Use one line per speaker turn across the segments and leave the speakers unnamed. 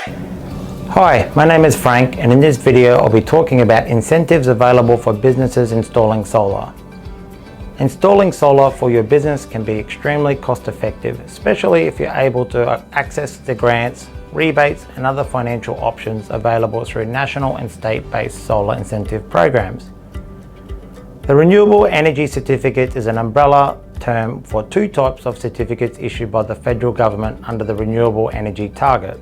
Hi, my name is Frank, and in this video I'll be talking about incentives available for businesses installing solar. Installing solar for your business can be extremely cost effective, especially if you're able to access the grants, rebates and other financial options available through national and state-based solar incentive programs. The Renewable Energy Certificate is an umbrella term for two types of certificates issued by the federal government under the Renewable Energy Target.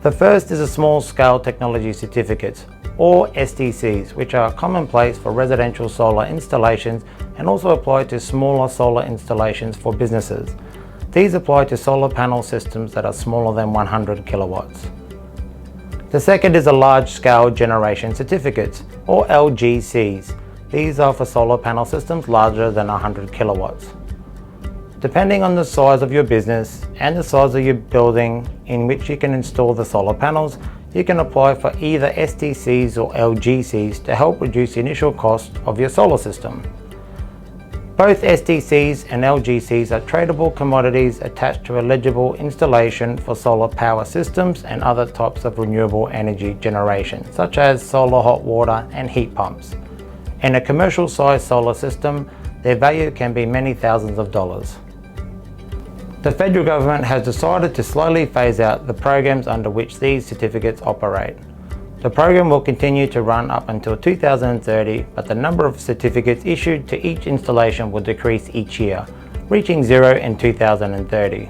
The first is a small-scale technology certificates, or STCs, which are commonplace for residential solar installations and also apply to smaller solar installations for businesses. These apply to solar panel systems that are smaller than 100 kilowatts. The second is a large-scale generation certificates, or LGCs. These are for solar panel systems larger than 100 kilowatts. Depending on the size of your business and the size of your building in which you can install the solar panels, you can apply for either STCs or LGCs to help reduce the initial cost of your solar system. Both STCs and LGCs are tradable commodities attached to eligible installation for solar power systems and other types of renewable energy generation, such as solar hot water and heat pumps. In a commercial-sized solar system, their value can be many thousands of dollars. The federal government has decided to slowly phase out the programs under which these certificates operate. The program will continue to run up until 2030, but the number of certificates issued to each installation will decrease each year, reaching zero in 2030.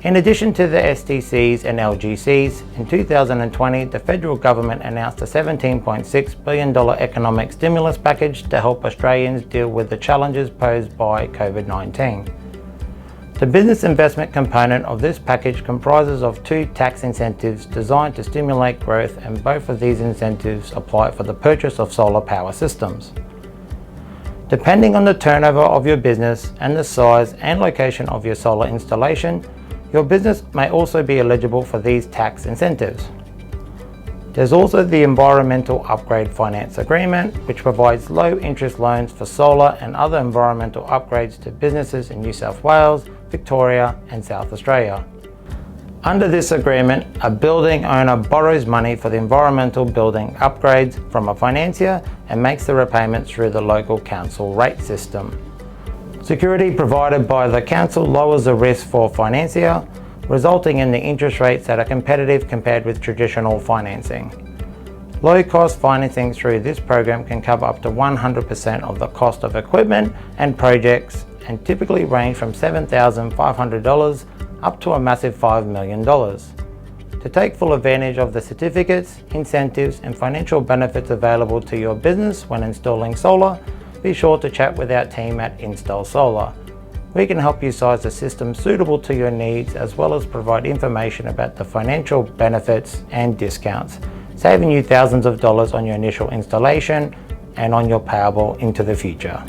In addition to the STCs and LGCs, in 2020 the federal government announced a $17.6 billion economic stimulus package to help Australians deal with the challenges posed by COVID-19. The business investment component of this package comprises of two tax incentives designed to stimulate growth, and both of these incentives apply for the purchase of solar power systems. Depending on the turnover of your business and the size and location of your solar installation, your business may also be eligible for these tax incentives. There's also the Environmental Upgrade Finance Agreement, which provides low interest loans for solar and other environmental upgrades to businesses in New South Wales, Victoria and South Australia. Under this agreement, a building owner borrows money for the environmental building upgrades from a financier and makes the repayments through the local council rate system. Security provided by the council lowers the risk for financier, resulting in the interest rates that are competitive compared with traditional financing. Low-cost financing through this program can cover up to 100% of the cost of equipment and projects, and typically range from $7,500 up to a massive $5 million. To take full advantage of the certificates, incentives and financial benefits available to your business when installing solar, be sure to chat with our team at Install Solar. We can help you size a system suitable to your needs, as well as provide information about the financial benefits and discounts, saving you thousands of dollars on your initial installation and on your power bill into the future.